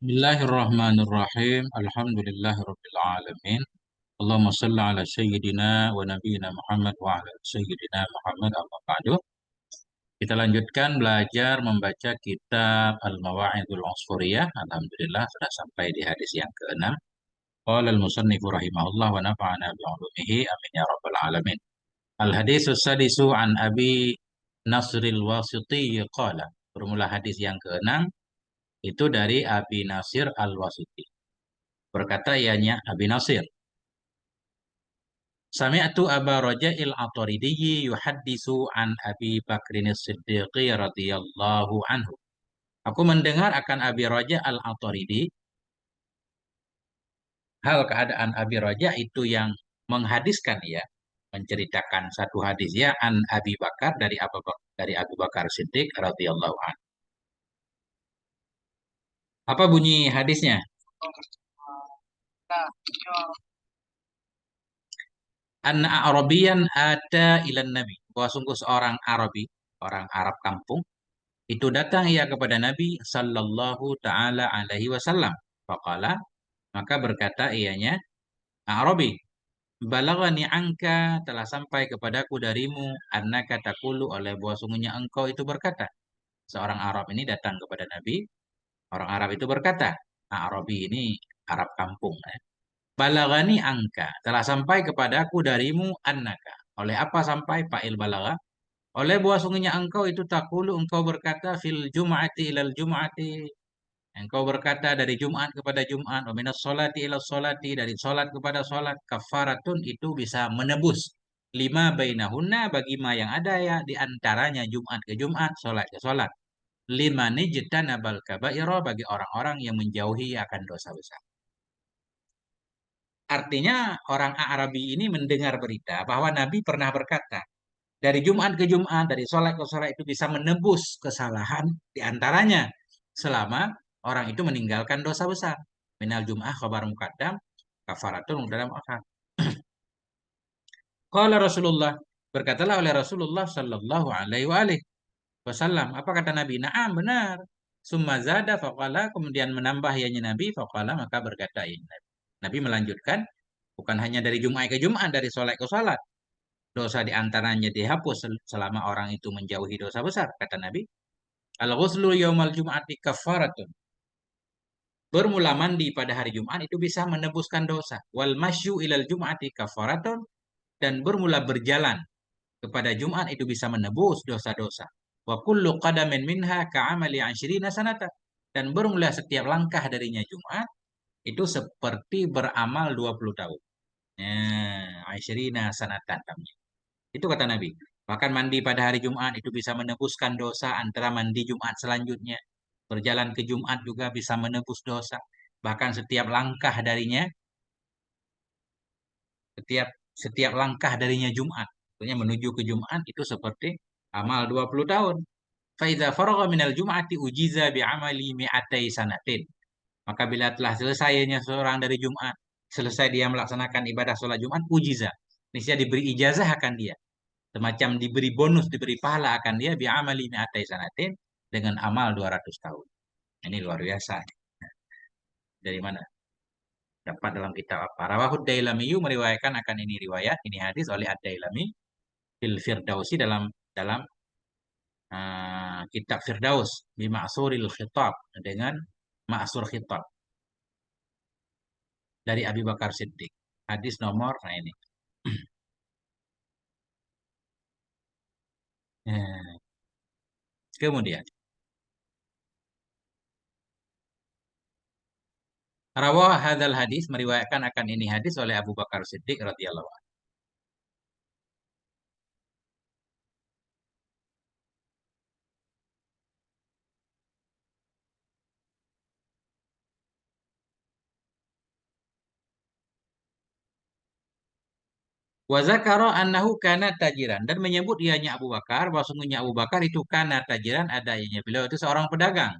Bismillahirrahmanirrahim. Alhamdulillahirabbil alamin. Allahumma shalli ala sayyidina wa nabiyyina Muhammad wa ala sayyidina Muhammad amma ba'du. Kita lanjutkan belajar membaca kitab Al-Mawa'idul Usfuriyah. Alhamdulillah sudah sampai di hadis yang ke-6. Qala al-musannifu rahimahullah wa nafa'ana bi 'ulumihi amin ya rabbal alamin. Al-hadisus sadisu an Abi Nasril Wasiti qala. Bermula hadis yang ke-6 itu dari Abi Nasir Al-Wasiti. Berkata ianya Abi Nasir, Sami'tu Aba Raja'il At-Taridiyyi yuhaddisu an Abi Bakrin As-Siddiqi radhiyallahu anhu. Aku mendengar akan Abi Raja Al-Ataridi, hal keadaan Abi Raja itu yang menghadiskan ya, menceritakan satu hadis ya an Abi Bakar dari Abu Bakar Siddiq radhiyallahu anhu. Apa bunyi hadisnya? Anna Arabiyan ada ilan Nabi. Bahwa sungguh seorang Arabi, orang Arab kampung, itu datang ia kepada Nabi sallallahu taala alaihi wasallam. Faqala, maka berkata ianya, Arabi, balagani angka telah sampai kepadaku darimu annaka taqulu oleh bahwa sungguhnya engkau itu berkata. Seorang Arab ini datang kepada Nabi, orang Arab itu berkata, Arabi ini Arab kampung ya. Balagani angka telah sampai kepadaku darimu annaka. Oleh apa sampai fa'il balaga? Oleh bahwa sungguhnya engkau itu takulu engkau berkata fil jum'ati ilal jum'ati. Engkau berkata dari Jumat kepada Jumat, wa minas sholati ila sholati, dari sholat kepada sholat, kafaratun itu bisa menebus lima bainahunna bagi ma yang ada ya di antaranya Jumat ke Jumat, sholat ke sholat. Lima nijtanabal kabairo bagi orang-orang yang menjauhi akan dosa besar. Artinya orang Arabi ini mendengar berita bahwa Nabi pernah berkata, dari Jumat ke Jumat, dari sholat ke sholat itu bisa menebus kesalahan di antaranya selama orang itu meninggalkan dosa besar. Minal Jum'ah khabar muqaddam, kafaratul dalam akhir. Qala Rasulullah, berkatalah oleh Rasulullah sallallahu alaihi wasallam, apa kata Nabi? Naam, benar. Summa zada faqala, kemudian menambah ianya Nabi, faqala maka berkata ini Nabi. Nabi melanjutkan, bukan hanya dari Jumat ke Jumat, dari sholat ke sholat. Dosa di antaranya dihapus selama orang itu menjauhi dosa besar, kata Nabi. Al-ghuslu yaumal jum'ati kafaratun. Bermula mandi pada hari Jumat itu bisa menebuskan dosa. Wal masyu ilal jum'ati kafaratun. Dan bermula berjalan kepada Jumat itu bisa menebus dosa-dosa. Wa kullu qadamin minha ka'amali 20 sanata. Dan bermula setiap langkah darinya Jumat itu seperti beramal 20 tahun. Nah, 20 sanatan. Itu kata Nabi. Bahkan mandi pada hari Jumat itu bisa menebuskan dosa antara mandi Jumat selanjutnya. Berjalan ke Jumat juga bisa menebus dosa. Bahkan setiap langkah darinya, setiap setiap langkah darinya Jumat. Maksudnya menuju ke Jumat itu seperti amal 20 tahun. Faiza faragha minal Jum'ati ujiza bi'amali mi'atai sanatin. Maka bila telah selesainya seorang dari Jumat, selesai dia melaksanakan ibadah sholat Jumat, ujiza. Niscaya diberi ijazah akan dia. Semacam diberi bonus, diberi pahala akan dia bi'amali mi'atai sanatin dengan amal 200 tahun. Ini luar biasa. Dari mana? Dapat dalam kitab apa? Rawahud Dailami meriwayatkan akan ini riwayat, ini hadis oleh Ad-Dailami fil Firdausi dalam kitab Firdaus bi Ma'suril Khitab dengan Ma'sur Khitab dari Abi Bakar Siddiq. Hadis nomor nah ini. Kemudian rawah hadal hadis meriwayatkan akan ini hadis oleh Abu Bakar Siddiq radhiyallahu anhu. Wa zakara annahu kana tajiran dan menyebut ianya Abu Bakar bahwa sungguhnya Abu Bakar itu kana tajiran adanya beliau itu seorang pedagang.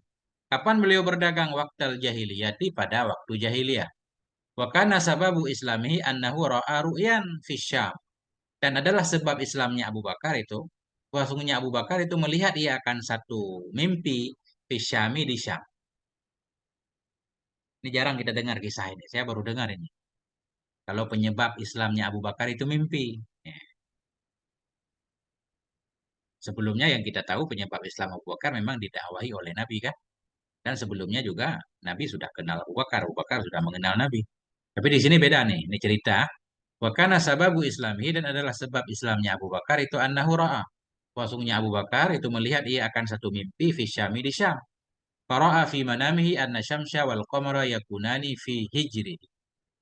Kapan beliau berdagang? Waktal jahiliyati pada waktu jahiliyah. Wa kana sababu islamihi annahu ra'a ru'yan fi Syam. Dan adalah sebab Islamnya Abu Bakar itu bahwa sungguhnya Abu Bakar itu melihat ia akan satu mimpi fi Syami di Syam. Ini jarang kita dengar kisah ini. Saya baru dengar ini. Kalau penyebab Islamnya Abu Bakar itu mimpi. Ya. Sebelumnya yang kita tahu penyebab Islam Abu Bakar memang didakwahi oleh Nabi kan. Dan sebelumnya juga Nabi sudah kenal Abu Bakar sudah mengenal Nabi. Tapi di sini beda nih, ini cerita. Wa kana sababu islamihi dan adalah sebab Islamnya Abu Bakar itu annahu ra'a. Wasungnya Abu Bakar itu melihat ia akan satu mimpi fi Syami di Syam. Fara'a fi manamihi anna syamsya wal qamara yakunani fi hijri.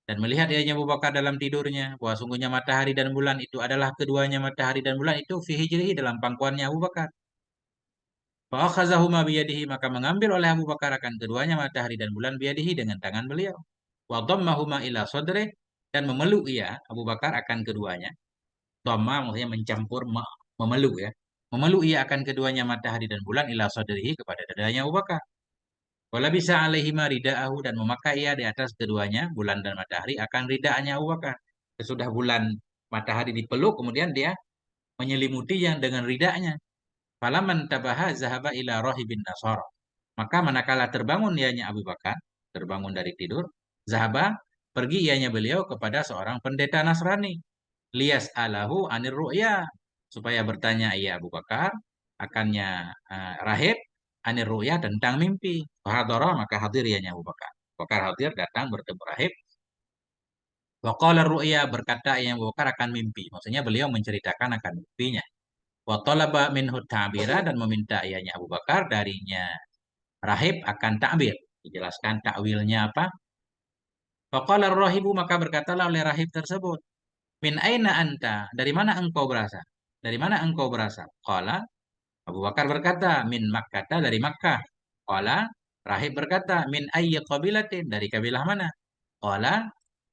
Dan melihat ianya Abu Bakar dalam tidurnya bahwa sungguhnya matahari dan bulan itu adalah keduanya matahari dan bulan itu fi hijrihi dalam pangkuannya Abu Bakar. Fa'akhazahuma biyadihi maka mengambil oleh Abu Bakar akan keduanya matahari dan bulan biyadihi dengan tangan beliau. Wa dhammahuma ila sadri dan memeluk ia Abu Bakar akan keduanya. Dhamma maksudnya mencampur memeluk ya. Memeluk ia akan keduanya matahari dan bulan ila sadrihi kepada dadanya Abu Bakar. Wala bisa alaihima ridaahu dan memakai ia di atas keduanya bulan dan matahari akan ridaannya Abu Bakar. Sesudah bulan matahari dipeluk kemudian dia menyelimuti yang dengan ridanya. Falaman tabaha zahaba ila rahibin Nasara. Maka manakala terbangun ianya Abu Bakar, terbangun dari tidur, zahaba pergi ianya beliau kepada seorang pendeta Nasrani. Lias alahu anir ru'ya. Supaya bertanya ia Abu Bakar, akannya rahib anir ru'ya tentang mimpi. Fahadara maka hadir ianya Abu Bakar. Abu Bakar hadir datang bertemu rahib. Waqala ru'ya berkata ia Abu Bakar akan mimpi. Maksudnya beliau menceritakan akan mimpinya. Wa talaba minhu ta'bira dan meminta ianya Abu Bakar darinya rahib akan ta'bir. Dijelaskan takwilnya apa? Faqala rahibu maka berkatalah oleh rahib tersebut, "Min aina anta? Dari mana engkau berasal?" Dari mana engkau berasal? Qala Abu Bakar berkata, "Min Makkah, dari Makkah." Qala rahib berkata, "Min ayyi qabilatin? Dari kabilah mana?" Qala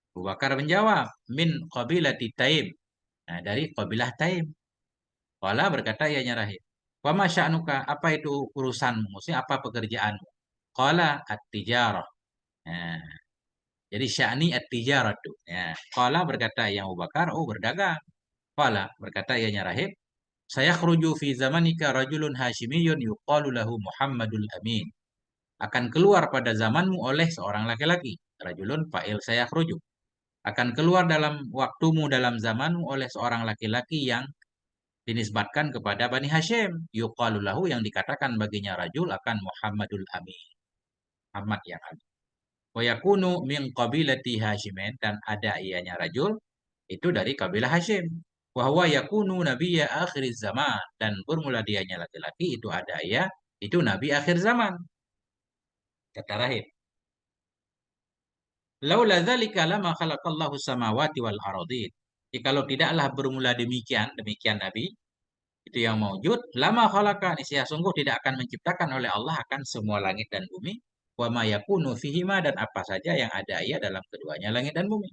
Abu Bakar menjawab, "Min qabilati Taim." Nah, dari kabilah Taim. Qala berkata ianya rahib, "Wa ma sya'nuka? Apa itu urusanmu? Maksudnya apa pekerjaanmu?" Qala at-tijarah. Nah, jadi sya'ni at-tijaratu. Ya. Qala berkata yang Abu Bakar, "Oh, berdagang." Qala berkata ianya rahib, "Saya khruju fi zamanika rajulun Hashimiyun yuqalu lahu Muhammadul Amin." Akan keluar pada zamanmu oleh seorang laki-laki. Rajulun fa'il saya khruju. Akan keluar dalam waktumu dalam zamanmu oleh seorang laki-laki yang dinisbatkan kepada Bani Hashim. Yuqalu lahu yang dikatakan baginya rajul akan Muhammadul Amin. Muhammad yang amin. Wa yakunu min qabilati Hashimin dan ada ianya rajul itu dari kabilah Hashim. Wa huwa yakunu nabiyya akhir zaman dan bermula dianya laki-laki itu ada ia itu nabi akhir zaman. Kata rahib. Laula dzalika lama khalaqallahu samawati wal ardin. Jikalau tidaklah bermula demikian, demikian nabi itu yang maujud, lama khalaqa niscaya sungguh tidak akan menciptakan oleh Allah akan semua langit dan bumi. Wa ma yakunu fihima dan apa saja yang ada ia dalam keduanya langit dan bumi.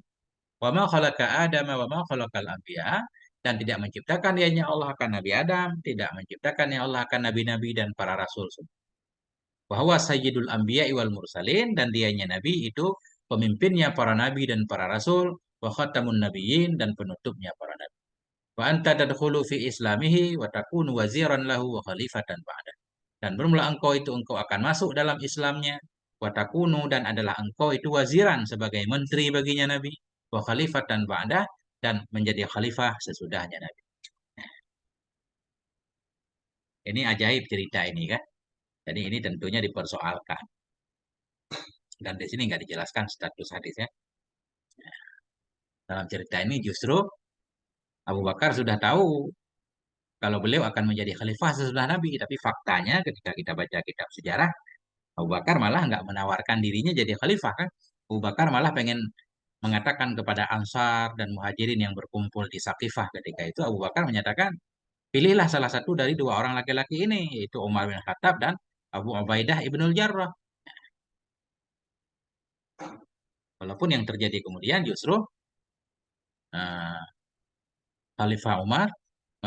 Wa ma khalaqa Adam wa ma khalaqal anbiya dan tidak menciptakan dianya Allah akan Nabi Adam, tidak menciptakan ya Allah akan nabi-nabi dan para rasul. Bahwa sayyidul anbiya wal mursalin dan dianya nabi itu pemimpinnya para nabi dan para rasul, wa khatamun nabiyyin dan penutupnya para nabi. Wa anta tadkhulu fi islamihi wa takunu waziran lahu wa khalifatan ba'da. Dan bermula engkau itu engkau akan masuk dalam Islamnya, wa takunu dan adalah engkau itu waziran sebagai menteri baginya Nabi, wa khalifatan ba'da dan menjadi khalifah sesudahnya Nabi. Ini ajaib cerita ini kan. Jadi ini tentunya dipersoalkan. Dan di sini nggak dijelaskan status hadisnya. Dalam cerita ini justru Abu Bakar sudah tahu kalau beliau akan menjadi khalifah sesudah Nabi. Tapi faktanya ketika kita baca kitab sejarah, Abu Bakar malah nggak menawarkan dirinya jadi khalifah kan. Abu Bakar malah pengen mengatakan kepada Ansar dan Muhajirin yang berkumpul di Saqifah ketika itu, Abu Bakar menyatakan, pilihlah salah satu dari dua orang laki-laki ini, yaitu Umar bin Khattab dan Abu Ubaidah ibnul Jarrah. Walaupun yang terjadi kemudian justru uh, Khalifah Umar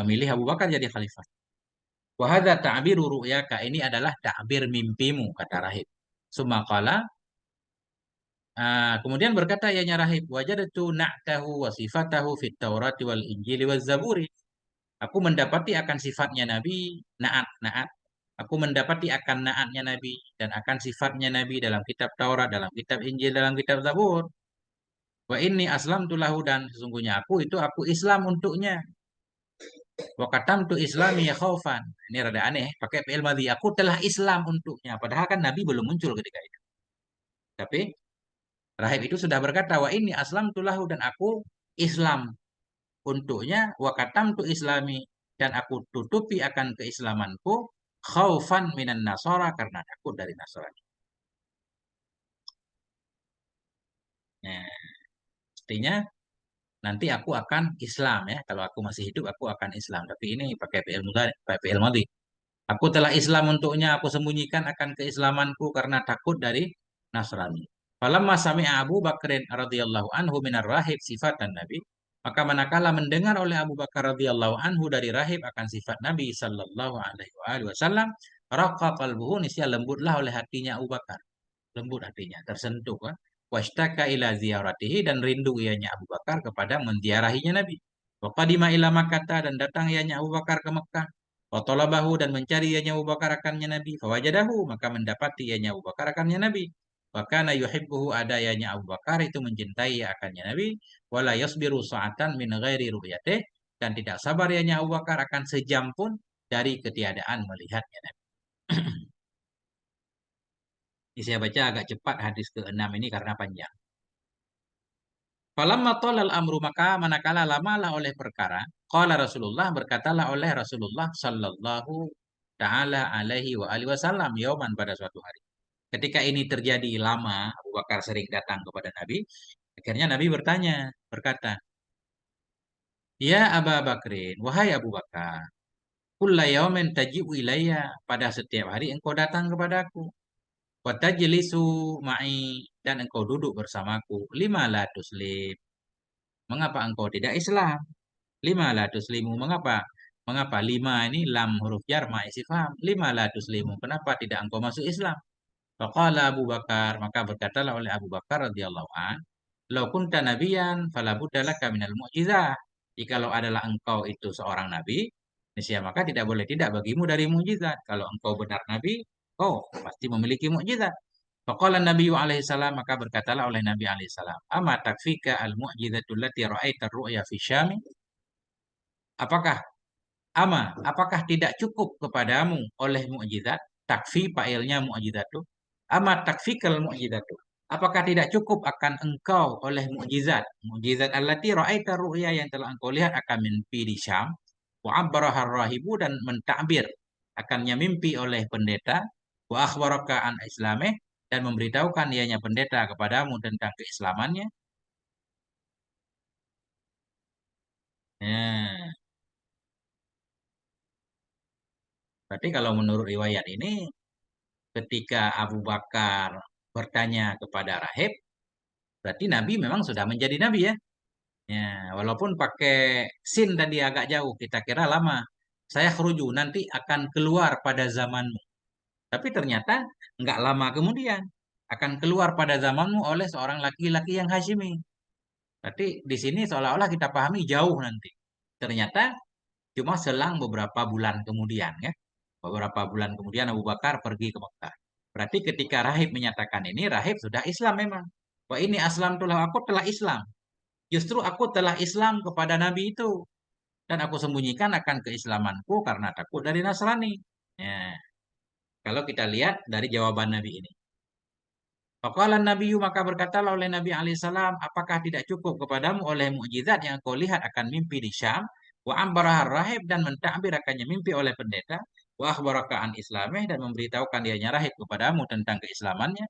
memilih Abu Bakar jadi khalifah. Wahada ta'biru ru'yaka ini adalah ta'bir mimpimu kata rahib. Sumakala kemudian berkata ianya rahib, wajadtu na'tahu wa sifatahu fit Taurati wal Injili wal Zaburi. Aku mendapati akan sifatnya Nabi, naat, naat. Aku mendapati akan naatnya Nabi dan akan sifatnya Nabi dalam kitab Taurat, dalam kitab Injil, dalam kitab Zabur. Wa inni aslamtu lahu, dan sesungguhnya aku Islam untuknya. Wa katamtu islami khaufan. Ini rada aneh, pakai fi'il madhi. Aku telah Islam untuknya. Padahal kan Nabi belum muncul ketika itu. Tapi rahib itu sudah berkata, wa inni aslamtu lahu, dan aku Islam untuknya. Wa katamtu islami, dan aku tutupi akan keislamanku khaufan minan nasara, karena takut dari Nasrani. Nah, artinya nanti aku akan Islam ya. Kalau aku masih hidup, aku akan Islam. Tapi ini pakai fi'il mudhari, pakai fi'il madhi. Aku telah Islam untuknya, aku sembunyikan akan keislamanku karena takut dari Nasrani. Falamma sami'a Abu Bakrin radhiyallahu anhu minar rahib sifatan Nabi, maka manakala mendengar oleh Abu Bakar radhiyallahu anhu dari rahib akan sifat Nabi sallallahu alaihi wasallam, raqa qalbuhu, niscaya lembutlah oleh hatinya Abu Bakar. Lembut hatinya, tersentuh kan. Washtaka ila ziyaratihi, dan rindu ianya Abu Bakar kepada menziarahinya Nabi. Wa qadima ila Makkah, dan datang ianya Abu Bakar ke Mekah. Wa talabahu, dan mencari ianya Abu Bakar akannya Nabi. Fawajadahu, maka mendapati ianya Abu Bakar akannya Nabi. Wa kana yuhibbuhu, ada ianya Abu Bakar itu mencintai akannya Nabi. Wala yasbiru sa'atan min ghairi ru'yatih, dan tidak sabar ianya Abu Bakar akan sejam pun dari ketiadaan melihatnya Nabi. Ini saya baca agak cepat hadis ke-6 ini karena panjang. Falamma tolal amru, maka manakala lamalah oleh perkara, qala Rasulullah, berkatalah oleh Rasulullah sallallahu taala alaihi wa alihi wasallam, yauman, pada suatu hari. Ketika ini terjadi lama, Abu Bakar sering datang kepada Nabi. Akhirnya Nabi berkata, "Ya Aba Bakrin, wahai Abu Bakar, kulla yaumin taji'u ilayya, pada setiap hari engkau datang kepadaku. Watajlisu ma'i, dan engkau duduk bersamaku. Lima la tuslim, mengapa engkau tidak Islam? Lima la tuslimu, mengapa? Mengapa lima ini lam huruf jar ma istifham. Lima la tuslimu, kenapa tidak engkau masuk Islam? Faqala Abu Bakar, maka berkatalah oleh Abu Bakar radhiyallahu an, "Lau kunta nabiyan fala budda laka minal mu'jizah." Jikalau adalah engkau itu seorang nabi, niscaya maka tidak boleh tidak bagimu dari mukjizat. Kalau engkau benar nabi, oh pasti memiliki mukjizat. Faqala Nabi alaihi salam, maka berkatalah oleh Nabi alaihi salam, "Ama takfika al-mu'jizatul lati ra'aita ar-ru'ya fi Syam?" Apakah apakah tidak cukup kepadamu oleh mukjizat? Takfi fa'ilnya mukjizat itu. Ama takfikal mukjizat itu. Apakah tidak cukup akan engkau oleh mukjizat? Mukjizat allati ra'aita ru'ya, yang telah engkau lihat akan mimpi di Syam. Wa abbaraha rahibu, dan mentakbir akannya mimpi oleh pendeta. Wa akhbaraka an islameh, dan memberitahukan ianya pendeta kepadamu tentang keislamannya. Nah, berarti kalau menurut riwayat ini, ketika Abu Bakar bertanya kepada rahib, berarti Nabi memang sudah menjadi Nabi ya. Ya, walaupun pakai sin tadi agak jauh, kita kira lama. Saya keruju, nanti akan keluar pada zamanmu. Tapi ternyata nggak lama kemudian akan keluar pada zamanmu oleh seorang laki-laki yang Hashimi. Berarti di sini seolah-olah kita pahami jauh nanti. Ternyata cuma selang beberapa bulan kemudian ya. Beberapa bulan kemudian Abu Bakar pergi ke Mekah. Berarti ketika rahib menyatakan ini, rahib sudah Islam memang. Wah, ini aslam tulah, aku telah Islam. Justru aku telah Islam kepada Nabi itu. Dan aku sembunyikan akan keislamanku karena takut dari Nasrani. Ya, kalau kita lihat dari jawaban Nabi ini. Faqala Nabi, maka berkatalah oleh Nabi alaihissalam, apakah tidak cukup kepadamu oleh mukjizat yang kau lihat akan mimpi di Syam? Wa ambarahar rahib, dan mentakbir akannya mimpi oleh pendeta. Wa akhbaraka an islameh, dan memberitahukan dianya rahib kepadamu tentang keislamannya.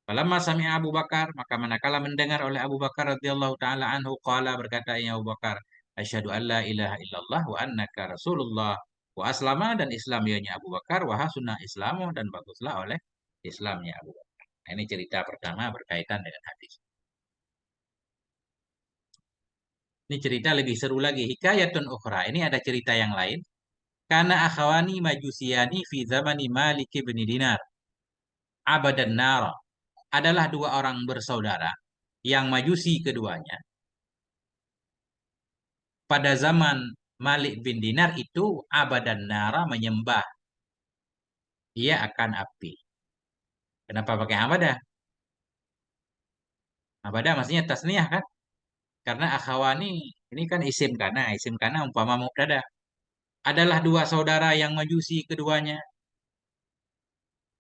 Falamma sami'a Abu Bakar, maka manakala mendengar oleh Abu Bakar radhiyallahu taala anhu, qala, berkata ia Abu Bakar, asyhadu an la ilaha illallah wa annaka rasulullah, wa aslama, dan Islam ianya Abu Bakar, wa hasunna islamu, dan baguslah oleh Islamnya Abu Bakar. Nah, ini cerita pertama berkaitan dengan hadis. Ini cerita lebih seru lagi. Hikayatun ukhra. Ini ada cerita yang lain. Karena akhawani majusiyani fi zamani Malik bin Dinar. Abadan nara. Adalah dua orang bersaudara yang majusi keduanya. Pada zaman Malik bin Dinar itu abadan nara, menyembah ia akan api. Kenapa pakai abadah? Abadah maksudnya tasniyah kan? Karena akhawani ini kan isim kana umpama mubtada. Adalah dua saudara yang majusi keduanya.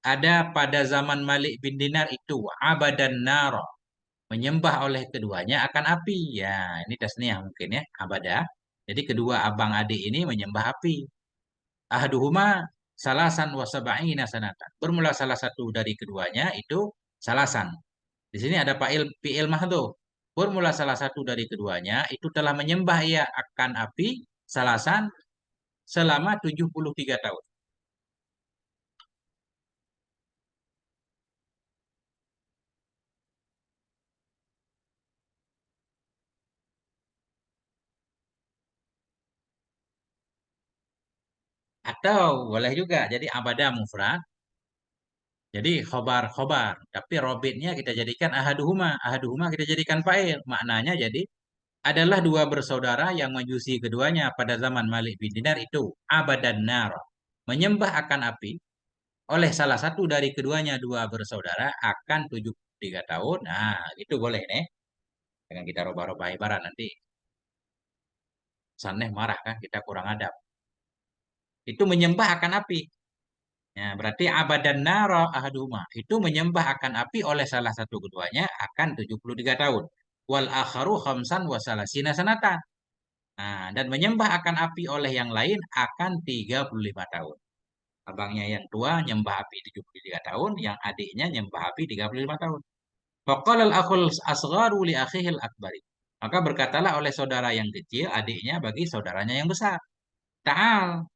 Ada pada zaman Malik bin Dinar itu abadan naro, menyembah oleh keduanya akan api. Ya, ini tasniyah mungkin ya, abada. Jadi kedua abang adik ini menyembah api. Ahaduhuma salasan wa sab'ina sanatan. Bermula salah satu dari keduanya itu salasan. Di sini ada fi'il mahdhuf. Bermula salah satu dari keduanya itu telah menyembah ia akan api salasan selama 73 tahun. Atau boleh juga jadi abada mufrad. Jadi khobar. Tapi robitnya kita jadikan ahaduhuma. Ahaduhuma kita jadikan fa'il. Maknanya jadi adalah dua bersaudara yang majusi keduanya pada zaman Malik bin Dinar itu abadan nar. Menyembah akan api oleh salah satu dari keduanya dua bersaudara akan 73 tahun. Nah, itu boleh nih. Dengan kita robah-robah ibarat nanti saneh marah kan kita kurang adab. Itu menyembah akan api. Ya, berarti abadan nara ahaduma. Itu menyembah akan api oleh salah satu keduanya akan 73 tahun. Wal akharu khamsan wa salasina sanatan. Nah, dan menyembah akan api oleh yang lain akan 35 tahun. Abangnya yang tua nyembah api 73 tahun, yang adiknya nyembah api 35 tahun. Faqala al-akhul asgharu li akhihil akbari. Maka berkatalah oleh saudara yang kecil, adiknya bagi saudaranya yang besar. Ta'al.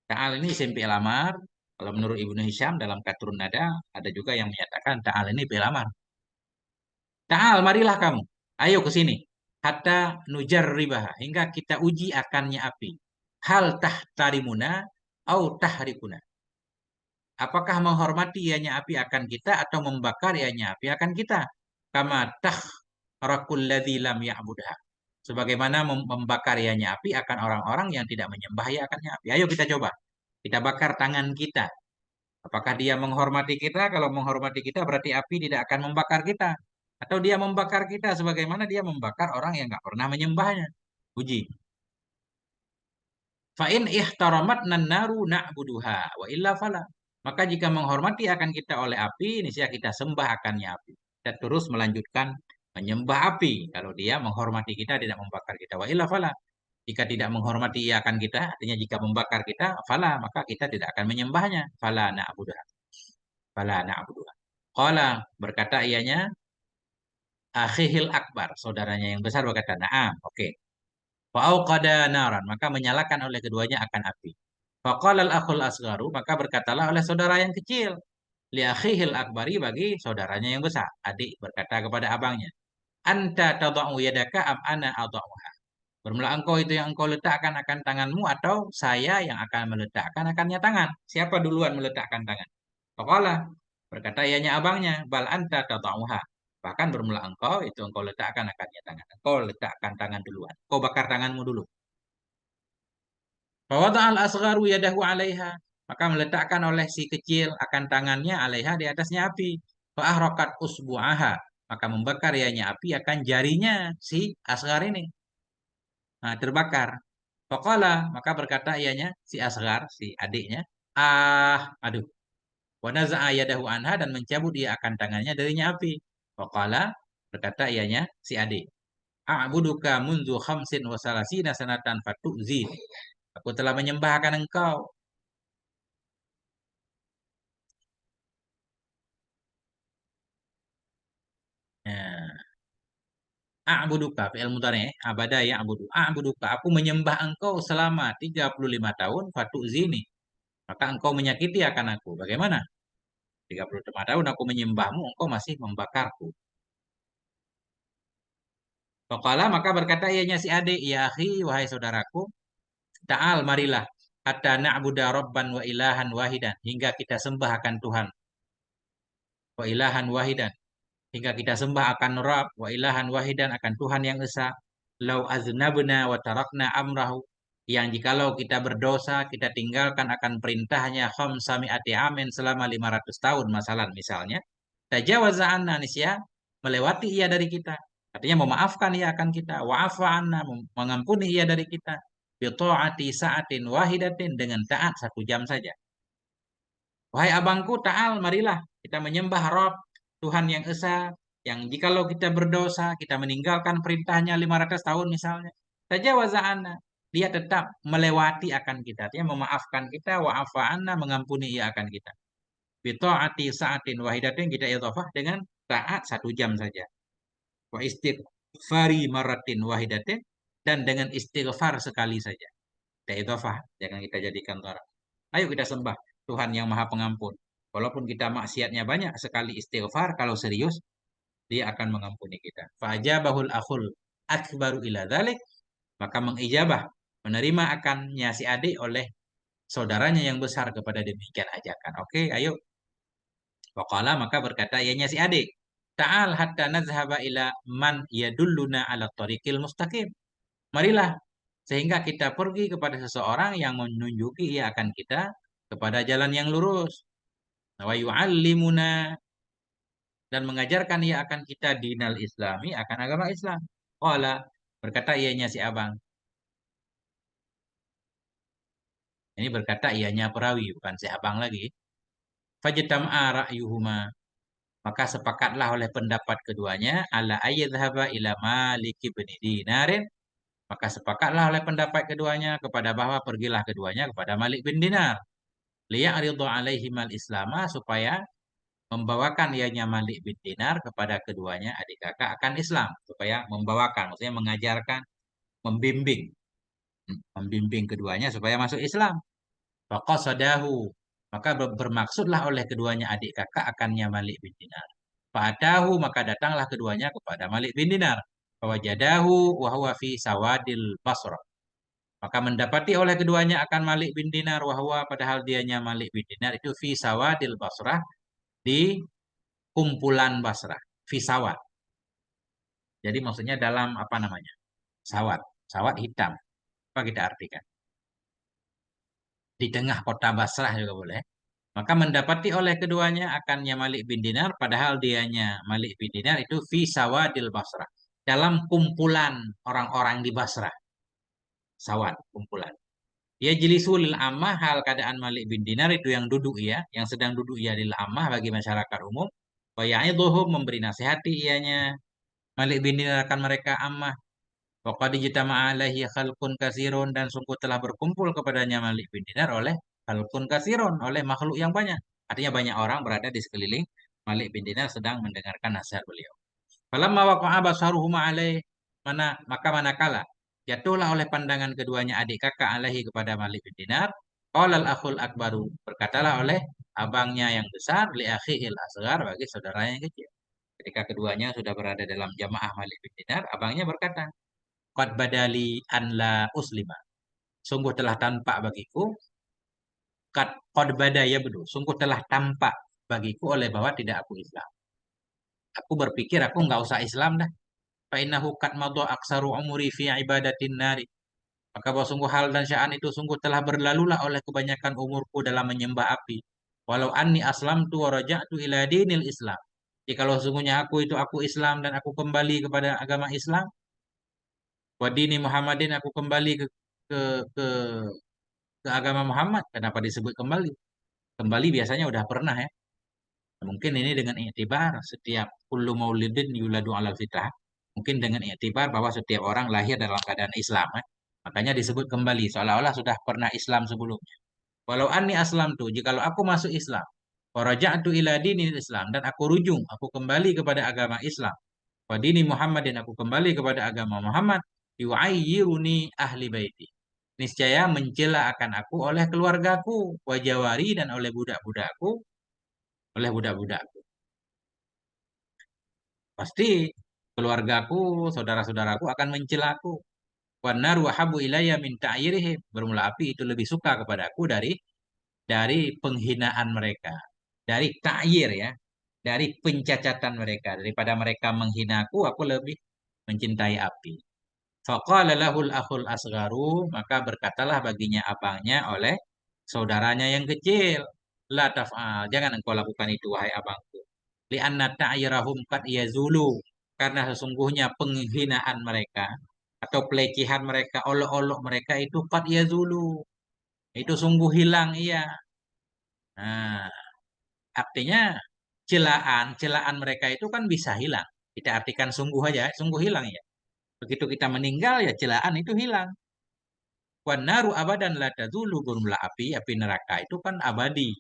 Ta'al ini isim fi'il amar. Kalau menurut Ibnu Hisham dalam Qatrun Nada, ada juga yang menyatakan ta'al ini fi'il amar. Ta'al, marilah kamu. Ayo ke sini. Hatta nujar ribaha. Hingga kita uji akannya api. Hal tahtarimuna au tahrikuna. Apakah menghormati ianya api akan kita atau membakar ianya api akan kita? Kama tahrakul ladzi lam ya'budha. Sebagaimana membakar ianya api akan orang-orang yang tidak menyembah ia akannya api. Ayo kita coba. Kita bakar tangan kita. Apakah dia menghormati kita? Kalau menghormati kita berarti api tidak akan membakar kita. Atau dia membakar kita sebagaimana dia membakar orang yang nggak pernah menyembahnya. Uji. Fa'in ihtaramat naru na'buduha wa illa fala. Maka jika menghormati akan kita oleh api, niscaya kita sembah akannya api. Kita terus melanjutkan menyembah api. Kalau dia menghormati kita tidak membakar kita. Wa illa fala. Jika tidak menghormati ia akan kita, artinya jika membakar kita, fala, maka kita tidak akan menyembahnya. Fala na'buduha. Fala na'buduha. Qala berkata ianya, akhihil akbar, saudaranya yang besar berkata, "Na'am, oke." Fa'auqada naran, maka menyalakan oleh keduanya akan api. Faqala al-akhul asgharu, maka berkatalah oleh saudara yang kecil, li akhihil akbari bagi saudaranya yang besar. Adik berkata kepada abangnya, "Anta tadau yadaka am ana adauha?" Bermula engkau itu yang engkau letakkan akan tanganmu atau saya yang akan meletakkan akannya tangan. Siapa duluan meletakkan tangan? Faqala, berkata ianya abangnya, "Bal anta tadauha." Bahkan bermula engkau itu engkau letakkan akannya tangan. Engkau letakkan tangan duluan. Kau bakar tanganmu dulu. Fawada'al asgharu yadahu 'alaiha. Maka meletakkan oleh si kecil akan tangannya 'alaiha di atasnya api. Fa'ahrakat usbu'aha. Maka membakar ianya api akan jarinya si asghar ini. Nah, terbakar. Faqala, maka berkata ianya si asghar, si adiknya, aduh. Wa naza'a yadahu anha dan mencabut ia akan tangannya darinya api. Faqala, berkata ianya si adik, a'buduka mundu khamsin wa salasina sanatan fatu'zi. Aku telah menyembahkan engkau. Ya. A'buduka, fi'il mudhari, abada ya'budu. A'buduka, aku menyembah engkau selama 35 tahun, fatu'zini. Maka engkau menyakiti akan aku. Bagaimana? 35 tahun aku menyembahmu, engkau masih membakarku. Faqala, maka berkata ianya si adik, ya akhi, wahai saudaraku, ta'al marilah. Hatta na'buda rabban wa ilahan wahidan. Hingga kita sembah akan Tuhan. Wa ilahan wahidan. Hingga kita sembah akan Rabb wa ilahan wahidan akan Tuhan yang esa. Lau aznabna wa tarakna amrahu. yang jikalau kita berdosa, kita tinggalkan akan perintahnya khamsami'ati amin selama 500 tahun masalah misalnya. Tajawaza anna nisya, melewati ia dari kita. Artinya memaafkan ia akan kita. Wa'afa anna, mengampuni ia dari kita. Bito'ati sa'atin wahidatin, dengan taat 1 jam saja. Wahai abangku, ta'al, marilah kita menyembah Rob, Tuhan yang Esa, yang jikalau kita berdosa, kita meninggalkan perintahnya 500 tahun misalnya. Tajawaza anna, dia tetap melewati akan kita, artinya memaafkan kita, wa'afa anna, mengampuni ia akan kita. Bito'ati sa'atin wahidatin, kita idhofah dengan taat 1 jam saja. Wa istighfari maratin wahidatin, dan dengan istighfar sekali saja. Kita idhofah, jangan kita jadikan orang. Ayo kita sembah Tuhan yang Maha Pengampun. Walaupun kita maksiatnya banyak, sekali istighfar kalau serius, dia akan mengampuni kita. Fa'ajabahul akhul akbaru ila dzalik, maka mengijabah, menerima akannya si adik oleh saudaranya yang besar kepada demikian ajakan. Oke, ayo. Waqala, maka berkata ianya si adik, ta'al hatta nazhaba ila man yadulluna ala tariqil mustaqim. Marilah sehingga kita pergi kepada seseorang yang menunjuki ia akan kita kepada jalan yang lurus. Wa yu'allimuna, dan mengajarkan ia akan kita dinal islami, akan agama Islam. Qala, berkata ianya si abang. Ini berkata ianya perawi, bukan si abang lagi. Fajtam'a ra'yuhuma, maka sepakatlah oleh pendapat keduanya ala ayyadhhaba ila Malik bin Dinarin, maka sepakatlah oleh pendapat keduanya kepada bahwa pergilah keduanya kepada Malik bin Dinar. Liya'ridu alaihimal islama, supaya membawakan ianya Malik bin Dinar kepada keduanya adik kakak akan Islam, supaya membawakan, maksudnya mengajarkan, membimbing, membimbing keduanya supaya masuk Islam. Faqasadahu, maka bermaksudlah oleh keduanya adik kakak akannya Malik bin Dinar. Fa'atahu, maka datanglah keduanya kepada Malik bin Dinar. Fawajadahu wa huwa fi sawadil Basrah. Maka mendapati oleh keduanya akan Malik bin Dinar, wahwa padahal dianya Malik bin Dinar itu fi sawadil Basrah, di kumpulan Basrah, fi sawad. Jadi maksudnya dalam apa namanya? Sawad, sawad hitam. Apa kita artikan? Di tengah kota Basrah juga boleh. Maka mendapati oleh keduanya akannya Malik bin Dinar, padahal dianya Malik bin Dinar itu fi sawadil Basrah, dalam kumpulan orang-orang di Basrah. Sawad, kumpulan. Dia jilisul ammah, hal keadaan Malik bin Dinar itu yang duduk ia, yang sedang duduk ia lil ammah bagi masyarakat umum. Wa ya'idhuhum, memberi nasihati ianya Malik bin Dinar akan mereka ammah. Wa qad ijtama'a alaihi khalqun katsirun, dan sungguh telah berkumpul kepadanya Malik bin Dinar oleh khalqun katsirun, oleh makhluk yang banyak. Artinya banyak orang berada di sekeliling Malik bin Dinar sedang mendengarkan nasihat beliau. Falamma waqa'a basaruhuma alaih, maka manakala jatuhlah oleh pandangan keduanya adik kakak alaihi kepada Malik bin Dinar, qala al-akhul akbaru, berkatalah oleh abangnya yang besar, li akhihil asghar, bagi saudaranya yang kecil. Ketika keduanya sudah berada dalam jamaah Malik bin Dinar, abangnya berkata, qad badali an la uslima, sungguh telah tampak bagiku, qad badaya bedu, sungguh telah tampak bagiku oleh bahwa tidak aku Islam. Aku berpikir aku nggak usah Islam dah. Fa innahu qad madha aksaru umuri fi ibadatin nari. Maka bahwa sungguh hal dan sya'an itu sungguh telah berlalulah oleh kebanyakan umurku dalam menyembah api. Walau anni aslamtu wa raja'tu ila dinil Islam. Jikalau sungguhnya aku Islam dan aku kembali kepada agama Islam, wa dini Muhammadin, aku kembali ke ke ke agama Muhammad. Kenapa disebut kembali? Kembali biasanya udah pernah ya. Mungkin ini dengan iktibar setiap kullu maulidin yuladu alal fitrah. Mungkin dengan iktibar bahwa setiap orang lahir dalam keadaan Islam. Makanya disebut kembali, seolah-olah sudah pernah Islam sebelumnya. Walau anni aslam tuh, jikalau aku masuk Islam, waraja'tu ila dinil Islam, dan aku rujung, aku kembali kepada agama Islam. Wa dini Muhammadin, aku kembali kepada agama Muhammad. Yu'ayyiruni ahli baiti. Niscaya mencela akan aku oleh keluargaku, wajawari, dan oleh budak-budakku, oleh budak-budakku. Pasti keluargaku, saudara-saudaraku akan mencelaku. Wan naru habu ilayya min ta'yirihim. Bermula api itu lebih suka kepadaku dari penghinaan mereka, dari ta'yir ya, dari pencacatan mereka, daripada mereka menghinaku, aku lebih mencintai api. Faqala lahul akhul asgaru, maka berkatalah baginya abangnya oleh saudaranya yang kecil. La taf'al, jangan engkau lakukan itu wahai abangku. Li'anna ta'yirahum qad yazulu, karena sesungguhnya penghinaan mereka atau pelecehan mereka, olok-olok mereka itu qad yazulu. Itu sungguh hilang, iya. Nah, artinya celaan mereka itu kan bisa hilang. Kita artikan sungguh aja, sungguh hilang ya. Begitu kita meninggal ya celaan itu hilang. Wan naru abadan la tazulu, gurumlah api neraka itu kan abadi.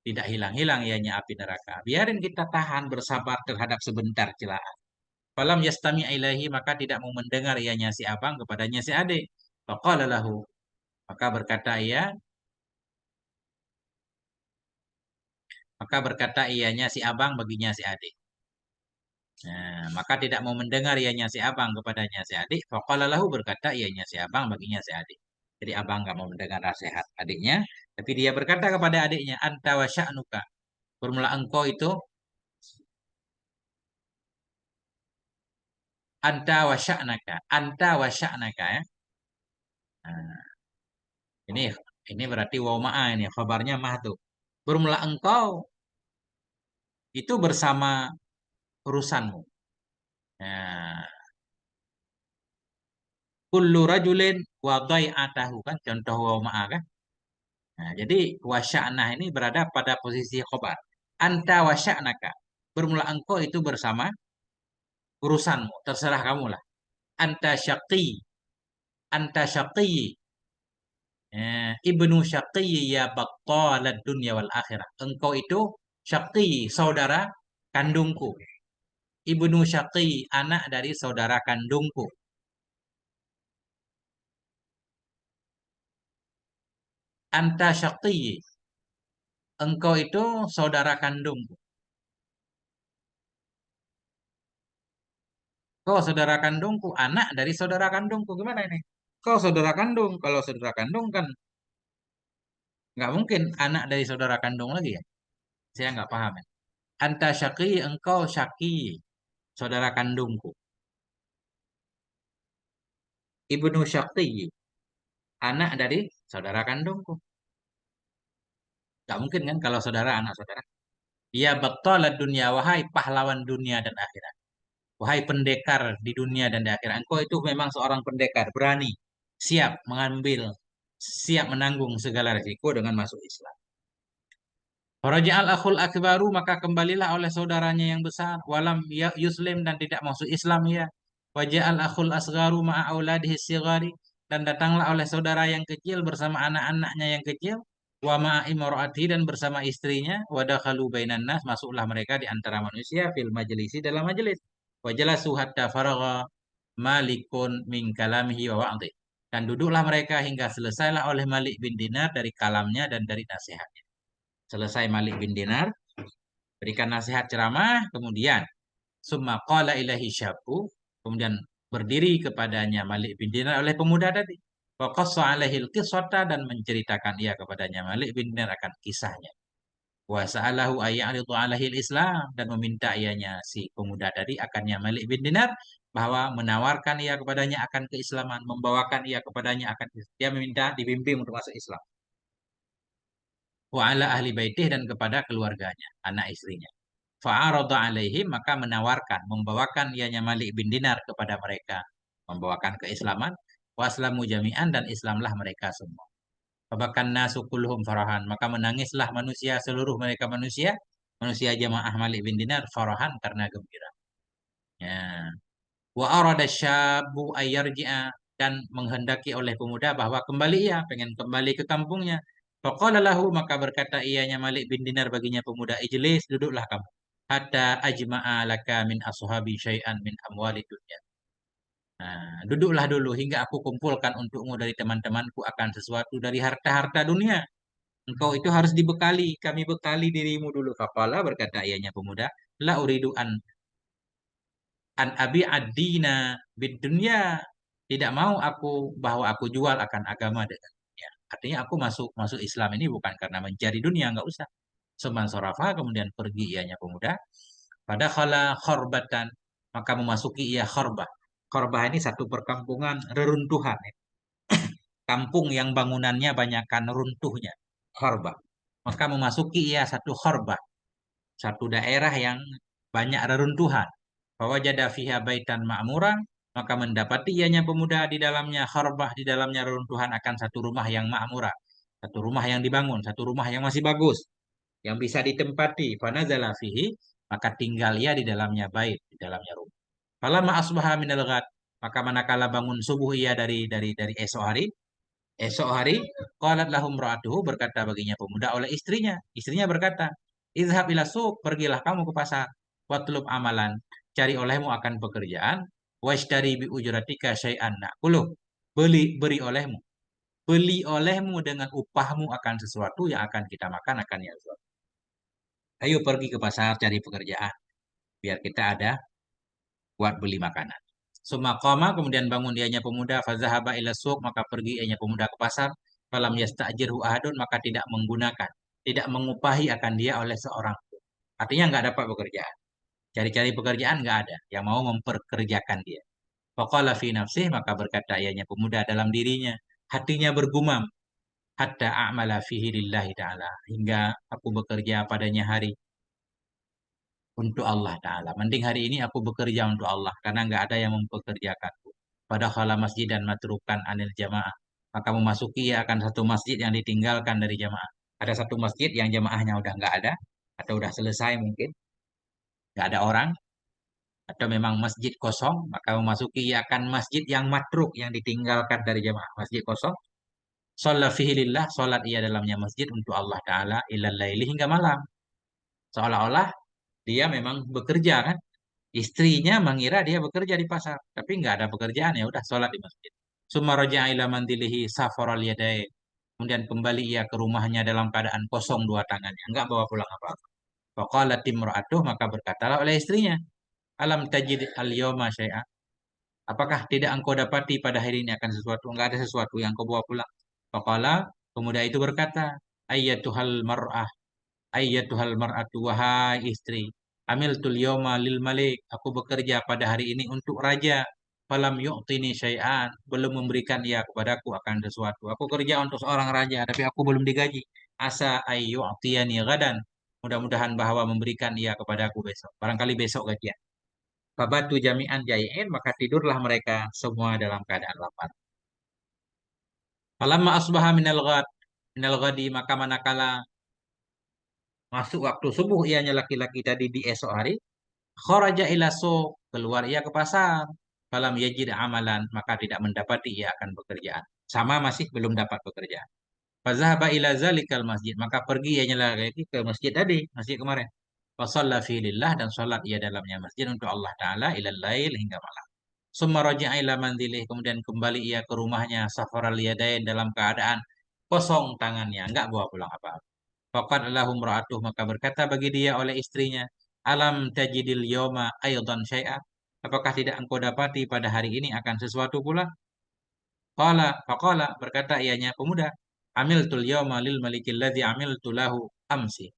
Tidak hilang-hilang ianya api neraka. Biarin kita tahan bersabar terhadap sebentar celaan. Falam yastami ilahi, maka tidak mau mendengar ianya si abang kepadanya si adik. Faqala lahu, maka berkata ia, maka berkata ianya si abang baginya si adik. Nah, maka tidak mau mendengar ianya si abang kepadanya si adik. Faqala lahu, berkata ianya si abang baginya si adik. Jadi abang nggak mau mendengar nasihat adiknya, tapi dia berkata kepada adiknya, anta wa sya'nuka. Bermula engkau itu, anta wa sya'naka ya. Nah, ini ini berarti wa ma'a ini kabarnya mah tuh. Bermula engkau itu bersama urusanmu. Nah, kullu rajulin wa dhai'atahu, kan contoh wa ma'a kan. Nah, jadi wasya'nah ini berada pada posisi khobar. Anta wasya'naka. Bermula engkau itu bersama urusanmu. Terserah kamu lah. Anta syaqi. Anta syaqi. Ibnu syaqi ya battalad dunya wal akhirah. Engkau itu syaqi, saudara kandungku. Ibnu syaqi, anak dari saudara kandungku. Anta syaqi. Engkau itu saudara kandungku. Kau saudara kandungku, anak dari saudara kandungku. Gimana ini? Kau saudara kandung. Kalau saudara kandung kan nggak mungkin anak dari saudara kandung lagi ya. Saya nggak paham ya. Anta syaki, engkau syaki. Saudara kandungku. Ibnu syaki. Anak dari saudara kandungku. Nggak mungkin kan kalau saudara anak saudara. Ya betul dunia. Wahai pahlawan dunia dan akhirat. Wahai pendekar di dunia dan di akhirat. Engkau itu memang seorang pendekar. Berani. Siap mengambil. Siap menanggung segala risiko dengan masuk Islam. Faraja'al akhul akbaru, maka kembalilah oleh saudaranya yang besar, walam ya yuslim, dan tidak masuk Islam ya. Waja'al akhul asgaru ma'a auladihi sigari, dan datanglah oleh saudara yang kecil bersama anak-anaknya yang kecil, wa ma'a imra'ati, dan bersama istrinya, wa dakhalu bainan nas, masuklah mereka di antara manusia fil majlisi, dalam majelis. Wa jalasu hatta faragha malikun min kalamihi wa wa'dhi. Dan duduklah mereka hingga selesailah oleh Malik bin Dinar dari kalamnya dan dari nasihatnya. Selesai Malik bin Dinar, berikan nasihat ceramah, kemudian summa qala ilahi syabu, kemudian berdiri kepadanya Malik bin Dinar oleh pemuda tadi. Wa qassa alaihil qissata, dan menceritakan ia kepadanya Malik bin Dinar akan kisahnya. Wa sa'alahu ayya'ridu alaihil Islam, dan meminta ianya si pemuda tadi akannya Malik bin Dinar bahwa menawarkan ia kepadanya akan keislaman, membawakan ia kepadanya akan, dia meminta dibimbing untuk masuk Islam. Wa ala ahli baitih, dan kepada keluarganya, anak istrinya. Fa'arada alaihim, maka menawarkan, membawakan ianya Malik bin Dinar kepada mereka, membawakan keislaman. Waslamu jami'an, dan Islamlah mereka semua. Fabakan nasu kulluhum farahan, maka menangislah manusia, seluruh mereka manusia, manusia jamaah Malik bin Dinar, farahan, karena gembira. Ya. Wa arada syabu ayyarji'a, dan menghendaki oleh pemuda bahwa kembali, ia pengen kembali ke kampungnya. Faqala lahu, maka berkata ianya Malik bin Dinar baginya pemuda, ijlis, duduklah kamu. Hatta ajma'a laka min ashabi syai'an min amwali dunya. Nah, duduklah dulu hingga aku kumpulkan untukmu dari teman-temanku akan sesuatu dari harta-harta dunia. Engkau itu harus dibekali, kami bekali dirimu dulu. Faqala, berkata ianya pemuda, la uridu an abi ad-dina bid dunya. Tidak mau aku bahwa aku jual akan agama dengan dunia. Artinya aku masuk masuk Islam ini bukan karena mencari dunia, enggak usah. Seman sorafa, kemudian pergi ianya pemuda. Pada khala khorbatan, maka memasuki ia khorbah. Khorbah ini satu perkampungan reruntuhan, ya. Kampung yang bangunannya banyakkan runtuhnya. Khorbah. Maka memasuki ia satu khorbah, satu daerah yang banyak reruntuhan. Bahwa jada fiha baitan ma'muran, maka mendapati ianya pemuda di dalamnya khorbah, di dalamnya reruntuhan akan satu rumah yang ma'murah, satu rumah yang dibangun, satu rumah yang masih bagus, yang bisa ditempati. Fanazala fihi, maka tinggal ia di dalamnya bait, di dalamnya rumah. Falamma asbaha minal ghad, maka manakala bangun subuh ia dari esok hari, qalat lahum ra'atuhu, berkata baginya pemuda oleh istrinya. Istrinya berkata, "Izhab ila suq, pergilah kamu ke pasar. Watlub amalan, cari olehmu akan pekerjaan. Washtari bi ujratika syai'an na'kuluh, beri olehmu. Beli olehmu dengan upahmu akan sesuatu yang akan kita makan, akan ya sesuatu. Ayo pergi ke pasar cari pekerjaan biar kita ada buat beli makanan." Sumakoma, kemudian bangun dianya pemuda, fazahaba ila suq, maka pergi ianya pemuda ke pasar. Falam yasta'jirhu ahadun, maka tidak menggunakan, tidak mengupahi akan dia oleh seorang pun. Artinya nggak dapat pekerjaan. Cari-cari pekerjaan nggak ada yang mau memperkerjakan dia. Faqala fi nafsih, maka berkata ianya pemuda dalam dirinya, hatinya bergumam, hatta a'mala fihi lillahi ta'ala, hingga aku bekerja padanya hari untuk Allah Ta'ala. Mending hari ini aku bekerja untuk Allah, karena nggak ada yang mempekerjakanku. Pada khala masjid dan matrukan anil jamaah. Maka memasuki ya akan satu masjid yang ditinggalkan dari jamaah. Ada satu masjid yang jamaahnya udah nggak ada, atau udah selesai mungkin, nggak ada orang, atau memang masjid kosong, maka memasuki ya akan masjid yang matruk, yang ditinggalkan dari jamaah. Masjid kosong. Sholat fihi lillah, sholat ia dalamnya masjid untuk Allah Ta'ala, ilal laili, hingga malam. Seolah-olah dia memang bekerja kan. Istrinya mengira dia bekerja di pasar, tapi nggak ada pekerjaan, ya udah sholat di masjid. Summa raja'a ila mandilihi safaral yadain. Kemudian kembali ia ke rumahnya dalam keadaan kosong dua tangannya, nggak bawa pulang apa-apa. Faqalat imra'atuh, maka berkatalah oleh istrinya, alam tajid al-yawma syai'an. Apakah tidak engkau dapati pada hari ini akan sesuatu? Enggak ada sesuatu yang kau bawa pulang. Faqala, pemuda itu berkata, ayyatuhal mar'ah, ayyatuhal mar'atu, wahai istri, amil tul yawma lil malik, aku bekerja pada hari ini untuk raja. Falam yu'tini syai'an, belum memberikan ia kepadaku akan sesuatu. Aku kerja untuk seorang raja, tapi aku belum digaji. Asa ayyu'tiyani gadan, mudah-mudahan bahwa memberikan ia kepadaku besok. Barangkali besok gajian. Fabatu jami'an jai'in, maka tidurlah mereka semua dalam keadaan lapar. Falamma asbaha minal ghadi, maka manakala masuk waktu subuh ianya laki-laki tadi di esok hari, kharaja ila suq, keluar ia ke pasar. Falam yajid amalan, maka tidak mendapati ia akan pekerjaan. Sama masih belum dapat pekerjaan. Fazahaba ila zalikal masjid, maka pergi ianya lagi ke masjid tadi, masjid kemarin. Fasalla fi lillah, dan salat ia dalamnya masjid untuk Allah Ta'ala ilal lail, hingga malam. Summa raja'a ila manzilih, kemudian kembali ia ke rumahnya safaral yadain, dalam keadaan kosong tangannya, enggak bawa pulang apa-apa. Faqad lahum ra'atuh, maka berkata bagi dia oleh istrinya, alam tajidil yawma aydan syai'a, apakah tidak engkau dapati pada hari ini akan sesuatu pula? Faqala, berkata ianya pemuda, amiltul yawma lil malikil ladzi amiltu lahu amsi.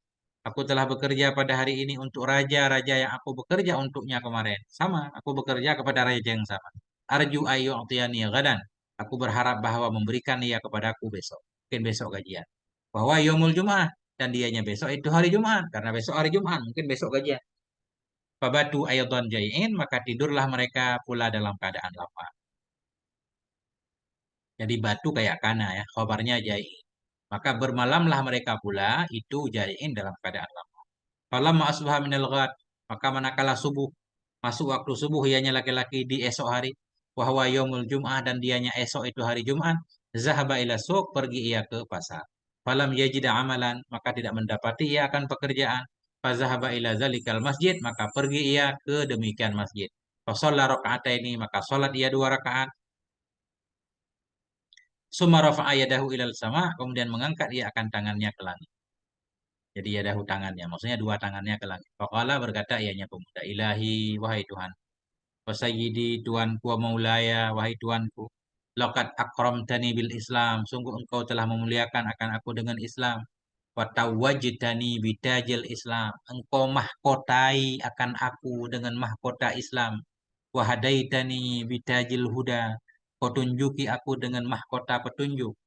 Aku telah bekerja pada hari ini untuk raja-raja yang aku bekerja untuknya kemarin. Sama, aku bekerja kepada raja yang sama. Arju ayyu'tiyani gadan. Aku berharap bahwa memberikan ia kepadaku besok. Mungkin besok gajian. Bahwa yaumul Jum'ah, dan dianya besok itu hari Jumat, karena besok hari Jumat, mungkin besok gajian. Fabatu aydan jai'in, maka tidurlah mereka pula dalam keadaan lapar. Jadi batu kayak kana ya, khabarnya jai'in. Maka bermalamlah mereka pula itu jai'in dalam keadaan lapar. Falamma asbaha minal ghad, maka manakala subuh, masuk waktu subuh ianya laki-laki di esok hari, wahwa yaumul Jum'ah, dan dianya esok itu hari Jumat, zahaba ila suq, pergi ia ke pasar. Falam yajida amalan, maka tidak mendapati ia akan pekerjaan. Fazahaba ila zalikal masjid, maka pergi ia ke demikian masjid. Fasalla ini, maka salat ia 2 rakaat. Summa rafa'a yadahu ilal sama, kemudian mengangkat ia akan tangannya ke langit. Jadi yadahu tangannya, maksudnya 2 tangannya ke langit. Faqala, berkata ianya pemuda, ilahi, wahai Tuhan. Wasayyidi, Tuanku, wa maulaya, wahai Tuanku. Laqad akramtani bil Islam, sungguh engkau telah memuliakan akan aku dengan Islam. Wa tawwajtani bitajil Islam, engkau mahkotai akan aku dengan mahkota Islam. Wa hadaitani bitajil huda. Kau tunjuki aku dengan mahkota petunjuk.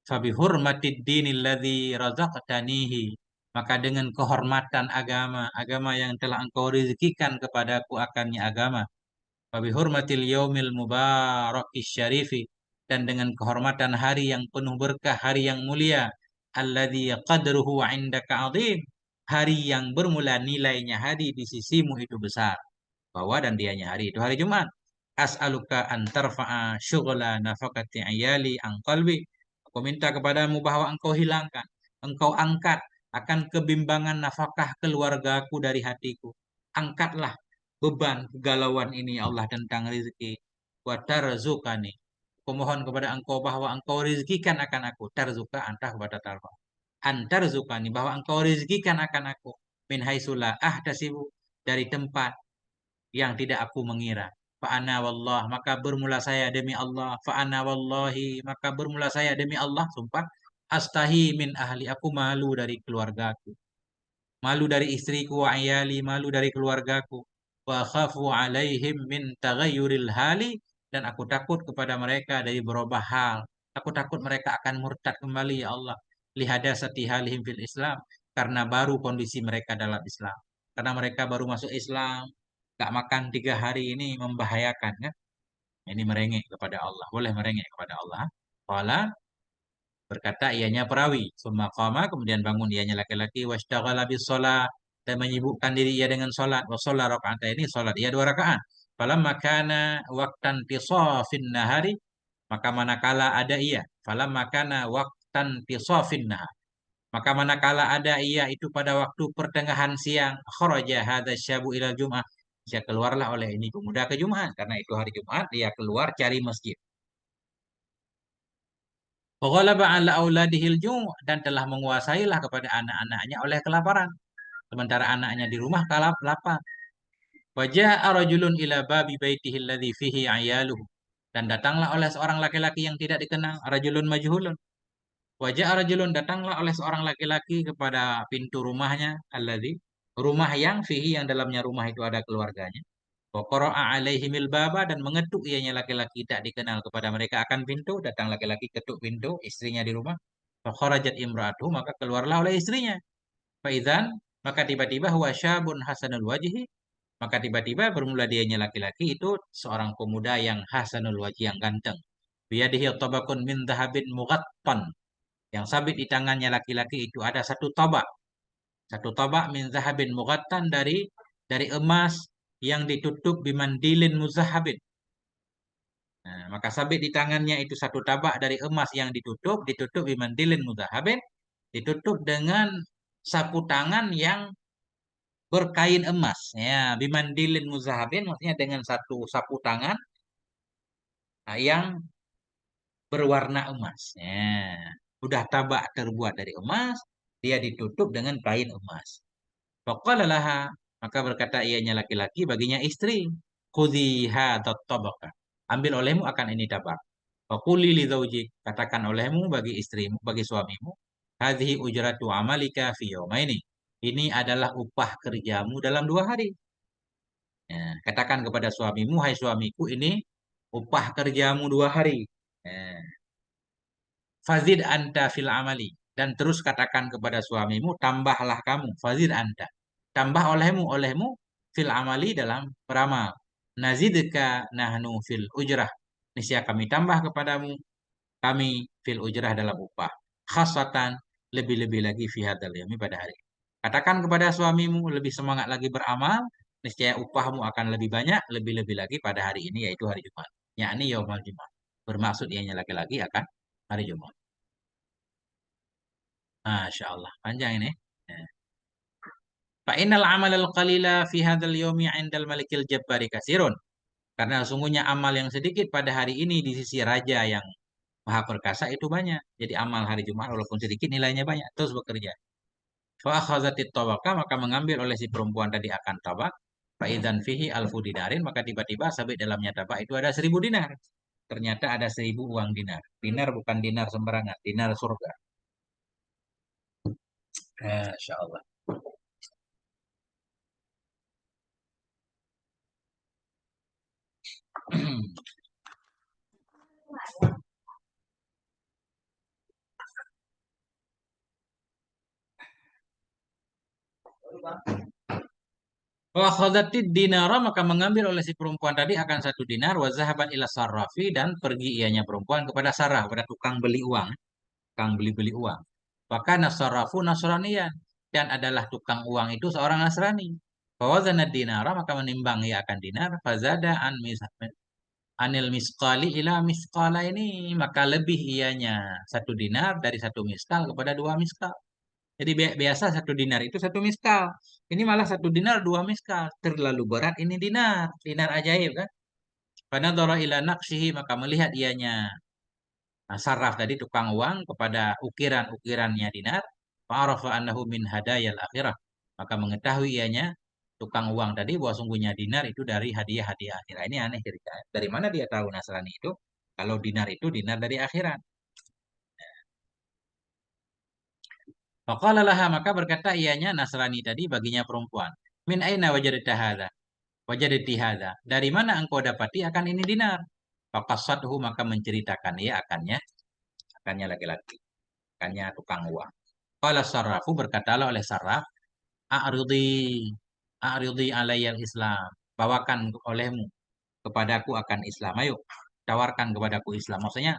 Fabi hurmatid dinil ladzi razaqtanihi. Maka dengan kehormatan agama, agama yang telah engkau rezekikan kepadaku akannya agama. Wabi hurmatil yaumil mubarakis syarifi, dan dengan kehormatan hari yang penuh berkah, hari yang mulia, alladzi qadruhu 'indaka 'azim, hari yang bermula nilainya hari di sisimu itu besar. Bahwa dan dianya hari itu hari Jumat. As'aluka an tarfa'a syughla nafaqati ayali an qalbi. Aku minta kepadamu bahwa engkau hilangkan, engkau angkat akan kebimbangan nafkah keluargaku dari hatiku. Angkatlah beban kegalauan ini ya Allah tentang rezeki. Wa tarzukani. Aku mohon kepada engkau bahwa engkau rezekikan akan aku. Tarzuka antah kepada tarfa. Antarzukani, bahwa engkau rezekikan akan aku. Min haitsula ahtasibu, dari tempat yang tidak aku mengira. Fa'ana wallah, maka bermula saya demi Allah. Fa'ana wallahi, maka bermula saya demi Allah. Sumpah. Astahi min ahli, aku malu dari keluargaku. Malu dari istriku wa ayali, malu dari keluargaku. Wa khafu alaihim min taghayyuril hali, dan aku takut kepada mereka dari berubah hal. Aku takut mereka akan murtad kembali ya Allah. Lihadasati halihim fil Islam, karena baru kondisi mereka dalam Islam. Karena mereka baru masuk Islam, gak makan 3 hari ini membahayakan kan? Ini merengek kepada Allah. Boleh merengek kepada Allah. Qala, berkata ianya perawi. Summa qama, kemudian bangun ianya laki-laki. Washtaghala bis shalah, dan menyibukkan diri ia dengan salat. Wa shalla ini salat ia 2 rakaat. Falamma kana waqtan tisafin nahari, maka manakala ada ia. Falamma kana waqtan tisafin nahar. Maka manakala ada ia itu pada waktu pertengahan siang, kharaja hadza syabu ila Jum'ah. Dia keluarlah oleh ini pemuda ke Jumat, karena itu hari Jumat dia keluar cari masjid. Faghalaba ala auladihil ju', dan telah menguasailah kepada anak-anaknya oleh kelaparan. Sementara anaknya di rumah lapar. Waja'a rajulun ila babi baitihi alladhi fihi ayaluhu. Dan datanglah oleh seorang laki-laki yang tidak dikenal, rajulun majhulun. Wajah rajulun, datanglah oleh seorang laki-laki kepada pintu rumahnya, alladzi, rumah yang fihi, yang dalamnya rumah itu ada keluarganya. Wa qara'a alaihimil baba, dan mengetuk ianya laki-laki tak dikenal kepada mereka akan pintu. Datang laki-laki ketuk pintu, istrinya di rumah. Fa kharajat imra'atuhu, maka keluarlah oleh istrinya. Fa idzan, maka tiba-tiba huwa syabun hasanul wajhi, maka tiba-tiba bermula dianya laki-laki itu seorang pemuda yang hasanul wajhi, yang ganteng. Biyadihi tabakun min dhahabin mughattan, yang sabit di tangannya laki-laki itu ada satu tabak min zahabin mughattan, dari emas yang ditutup bimandilin muzahabin. Nah, maka sabit di tangannya itu satu tabak dari emas yang ditutup bimandilin muzahabin, ditutup dengan sapu tangan yang berkain emas. Ya, bimandilin muzahabin maksudnya dengan satu sapu tangan, nah, yang berwarna emas. Ya, udah tabak terbuat dari emas, dia ditutup dengan kain emas. Faqala laha, maka berkata ianya laki-laki baginya istri, khudhi hadzat tabaqa. Ambil olehmu akan ini tabak. Faquli li zaujik, katakan olehmu bagi istrimu, bagi suamimu, hadhihi ujratu amalika fi yaumaini. Ini adalah upah kerjamu dalam 2 hari. Ya, katakan kepada suamimu, hai suamiku, ini upah kerjamu 2 hari. Ya. Fazid anta fil amali. Dan terus katakan kepada suamimu, tambahlah kamu. Fazid anta. Tambah olehmu fil amali, dalam beramal. Nazidka nahnu fil ujrah. Niscaya kami tambah kepadamu, kami fil ujrah, dalam upah. Khasatan, lebih-lebih lagi fi hadzal yaumi, pada hari ini. Katakan kepada suamimu lebih semangat lagi beramal, niscaya upahmu akan lebih banyak, lebih-lebih lagi pada hari ini, yaitu hari Jumat. Yakni yaumul Jumat. Bermaksud ianya laki-laki akan hari Jumat. Masya Allah, panjang ini. Ya. Fa innal amal al-qalila fi hadzal yaumi 'indal malikil jabbari katsirun. Karena sungguhnya amal yang sedikit pada hari ini di sisi raja yang maha perkasa itu banyak. Jadi amal hari Jumat walaupun sedikit nilainya banyak, terus bekerja. Fa akhazatit tawaqa, maka mengambil oleh si perempuan tadi akan tabak. Fa idzan fihi alfu dinarin, maka tiba-tiba sabit dalamnya tabak itu ada 1.000 dinar. Ternyata ada 1.000 uang dinar. Dinar bukan dinar sembarangan, dinar surga. Masya Allah. Wa khadatid dinara, maka mengambil oleh si perempuan tadi akan satu dinar, wa zahaban ila sarrafi, dan pergi ianya perempuan kepada sarraf, pada tukang beli uang, tukang beli-beli uang. Maka nasarafu nasraniyan, dan adalah tukang uang itu seorang Nasrani. Fawazana dinara, maka menimbang ia akan dinar, fazada anil misqali ila misqala ini, maka lebih ianya satu dinar dari satu miskal kepada dua miskal. Jadi biasa satu dinar itu satu miskal. Ini malah satu dinar dua miskal. Terlalu berat ini dinar. Dinar ajaib kan. Pada dora ila naqsihi, maka melihat ianya saraf tadi tukang uang kepada ukiran-ukirannya dinar. Fa'arafa annahu min hadayal akhirah. Maka mengetahui ianya tukang uang tadi bahwa sungguhnya dinar itu dari hadiah-hadiah akhirat. Ini aneh cerita. Dari mana dia tahu Nasrani itu? Kalau dinar itu dinar dari akhirat. Faqala laha, maka berkata ianya Nasrani tadi baginya perempuan. Min aina wajadta hadza? Wajadti hadza? Dari mana engkau dapati akan ini dinar? Faqassathu, maka menceritakan ia akannya laki-laki, akannya tukang uang. Qala sarrafu, berkatalah oleh sarraf, a'ridi a'ridi alayyal Islam. Bawakan olehmu kepadaku akan Islam. Ayo, tawarkan kepadaku Islam. Maksudnya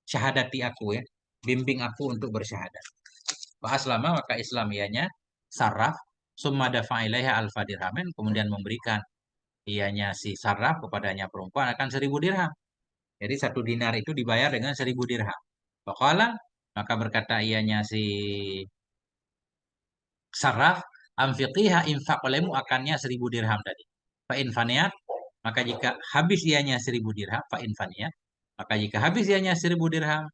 syahadati aku ya. Bimbing aku untuk bersyahadat. Wa aslama, maka Islam ianya sarraf, summa dafa ilaiha alfa dirhamin, kemudian memberikan ianya si sarraf kepadanya perempuan akan 1.000 dirham. Jadi satu dinar itu dibayar dengan 1.000 dirham. Faqala, maka berkata ianya si sarraf, amfiqiha, infak olehmu akannya 1.000 dirham tadi. Fa infaniat, maka jika habis ianya 1.000 dirham, fa infaniat, maka jika habis ianya 1.000 dirham,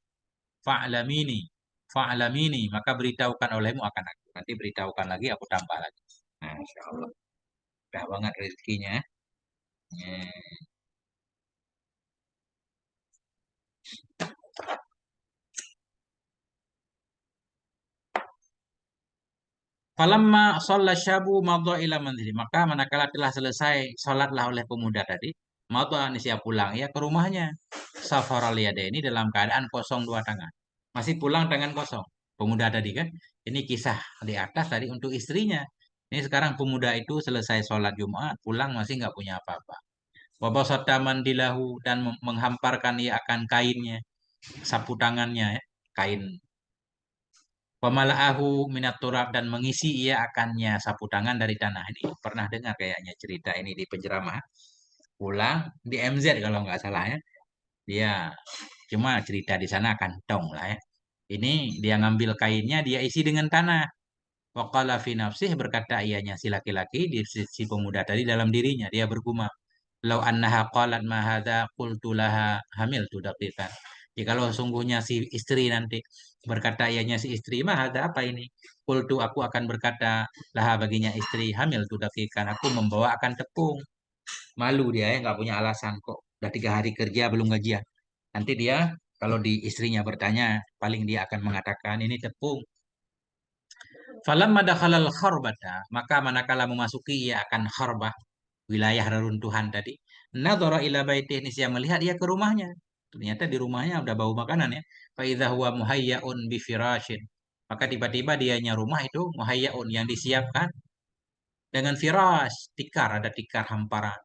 fa'lamini, fa'lamini, maka beritahukan olehmu akan aku. Nanti beritahukan lagi, aku tambah lagi. Nah, insya Allah. Mudah banget rezekinya. Ya. Falamma shalla syabu madha ila manzili. Maka manakala telah selesai salatlah oleh pemuda tadi, madha nisya pulang ya ke rumahnya. Safaral yadaini, dalam keadaan kosong dua tangan. Masih pulang tangan kosong. Pemuda tadi kan. Ini kisah di atas tadi untuk istrinya. Ini sekarang pemuda itu selesai sholat Jumat, pulang masih nggak punya apa-apa. Wabasata mandilahu, dan menghamparkan ia akan kainnya, sapu tangannya ya, kain. Wamala'ahu minat turab, dan mengisi ia akannya sapu tangan dari tanah. Ini pernah dengar kayaknya cerita ini di penceramah. Pulang di MZ kalau nggak salah ya. Dia cuma cerita di sana kantong lah ya. Ini dia ngambil kainnya, dia isi dengan tanah. Waqala fi nafsih, berkata ianya si laki-laki, di si pemuda tadi dalam dirinya, dia bergumam. Lau annaha qalat ma hadza qultu laha hamil tu daqiqan. Jikalau sungguhnya si istri nanti berkata ianya si istri, mah ada apa ini? Qultu, aku akan berkata laha baginya istri, hamil tu daqiqan, aku membawa akan tepung. Malu dia ya, nggak punya alasan kok. Udah 3 hari kerja belum gajian. Nanti dia kalau di istrinya bertanya, paling dia akan mengatakan ini tepung. Falamma dakhalal kharbata, maka manakala memasuki ia akan kharbah, wilayah reruntuhan tadi. Nadhara ila baitih, nisya melihat ia ke rumahnya. Ternyata di rumahnya udah bau makanan ya. Fa idza huwa muhayyaun bi firashin. Maka tiba-tiba dianya rumah itu muhayyaun, yang disiapkan dengan firash, tikar, ada tikar hamparan.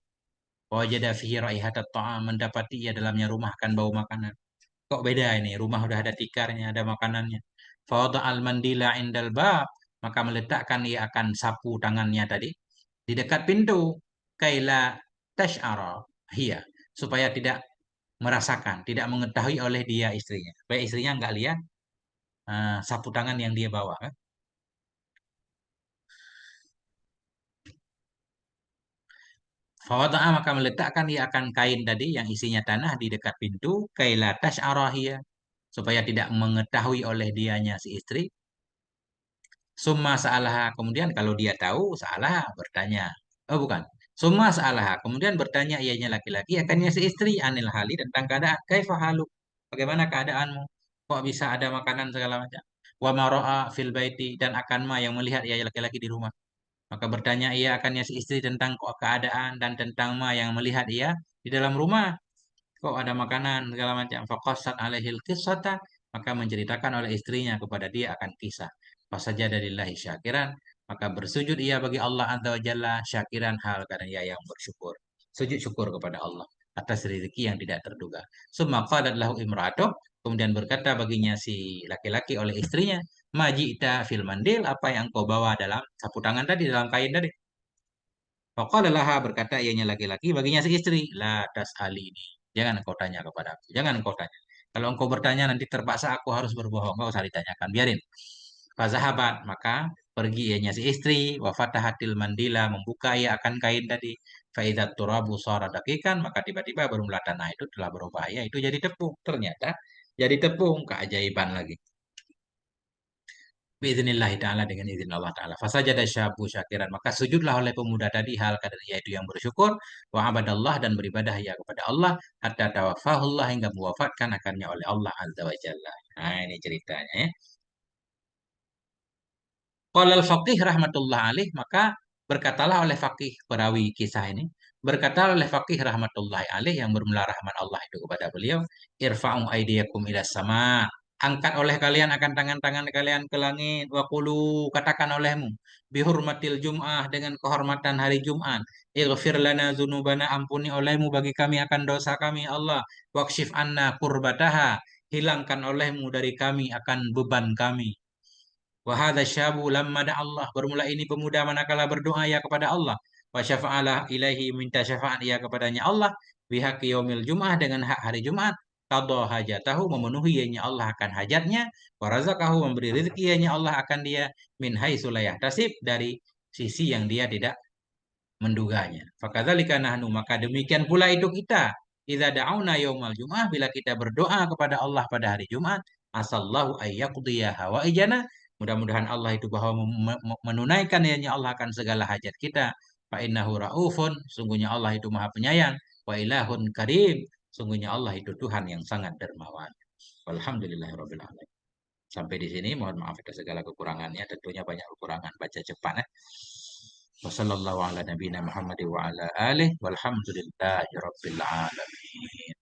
Wajada fihi raihatat ta'am, mendapati ia dalamnya rumah kan bau makanan. Kok beda ini? Rumah udah ada tikarnya, ada makanannya. Fawada al-mandila indal bab, maka meletakkan ia akan sapu tangannya tadi di dekat pintu. Kaila tash'ara hiya, supaya tidak merasakan, tidak mengetahui oleh dia istrinya. Supaya istrinya nggak lihat sapu tangan yang dia bawa kan. Fawada'a, maka meletakkan ia akan kain tadi yang isinya tanah di dekat pintu. Kaila tash'ara hiya, supaya tidak mengetahui oleh dianya si istri. Summa salah, kemudian kalau dia tahu salah bertanya. Oh bukan. Summa salah, kemudian bertanya ianya laki-laki akannya si istri anil hali, tentang keadaan. Kaifa haluk? Bagaimana keadaanmu? Kok bisa ada makanan segala macam? Wa maro'a fil baiti, dan akan ma yang melihat ia laki-laki di rumah. Maka bertanya ia akannya si istri tentang keadaan dan tentang ma yang melihat ia di dalam rumah kok ada makanan segala macam. Faqassat alaihil qissata, maka menceritakan oleh istrinya kepada dia akan kisah. Fasajada lillahi syakiran, maka bersujud ia bagi Allah Azza wa Jalla syakiran, hal karena ia yang bersyukur. Sujud syukur kepada Allah atas rezeki yang tidak terduga. Summa qalat lahu imra'atuh, kemudian berkata baginya si laki-laki oleh istrinya, Majita fil mandil, apa yang kau bawa dalam sapu tangan tadi, dalam kain tadi. Faqala laha, berkata ianya laki-laki baginya si istri, la tas'alini. Jangan engkau tanya kepada aku. Jangan engkau tanya. Kalau engkau bertanya nanti terpaksa aku harus berbohong. Enggak usah ditanyakan. Biarin. Fazahabat, maka pergi ianya si istri. Wa fatahatil mandila, membuka ia akan kain tadi. Faidat turabu sara dakikan, maka tiba-tiba bermula tanah itu telah berubah. Ya, itu jadi tepung. Ternyata jadi tepung. Keajaiban lagi. Biiznillahi ta'ala, dengan izin Allah ta'ala. Fasajada syabu syakiran. Maka sujudlah oleh pemuda tadi, hal kadar yaitu yang bersyukur. Wa abadallah, dan beribadah ya kepada Allah. Hatta tawafahullah, hingga mewafatkan akannya oleh Allah Azza wa Jalla. Nah, ini ceritanya ya. Qala al-faqih rahmatullah alaih, maka berkatalah oleh faqih perawi kisah ini, berkata oleh faqih rahmatullahi alaih yang bermula rahmat Allah itu kepada beliau, irfa'u aydiyakum ila sama, angkat oleh kalian akan tangan-tangan kalian ke langit, wa qulu, katakan olehmu, bihurmatil jum'ah, dengan kehormatan hari Jumat, ighfir lana dzunubana, ampuni olehmu bagi kami akan dosa kami Allah, wakshif anna kurbataha, hilangkan olehmu dari kami akan beban kami. Wahada syabu lamma Allah, bermula ini pemuda manakala berdoa ya kepada Allah. Wa syafa'alah ilaihi, minta syafaat ia kepadanya Allah. Bihaqi yaumil jum'ah, dengan hak hari Jumat. Qadha hajatahu, memenuhi ianya Allah akan hajatnya. Wa razaqahu, memberi rezeki ianya Allah akan dia. Min haitsu la yahtasib, dari sisi yang dia tidak menduganya. Fakadzalika nahnu, maka demikian pula itu kita. Idza da'auna yaumal jum'ah, bila kita berdoa kepada Allah pada hari Jumat, asallahu ayyaqdiya hawaijana, mudah-mudahan Allah itu bahwa menunaikan ya Allah akan segala hajat kita. Fa innahu raufun, sungguhnya Allah itu Maha Penyayang. Wa ilahun karim, sungguhnya Allah itu Tuhan yang sangat dermawan. Walhamdulillahirabbil alamin. Sampai di sini, mohon maaf atas segala kekurangannya. Tentunya banyak kekurangan baca cepat. Wassallallahu ala nabiyina Muhammad wa ala alihi walhamdulillahi rabbil alamin.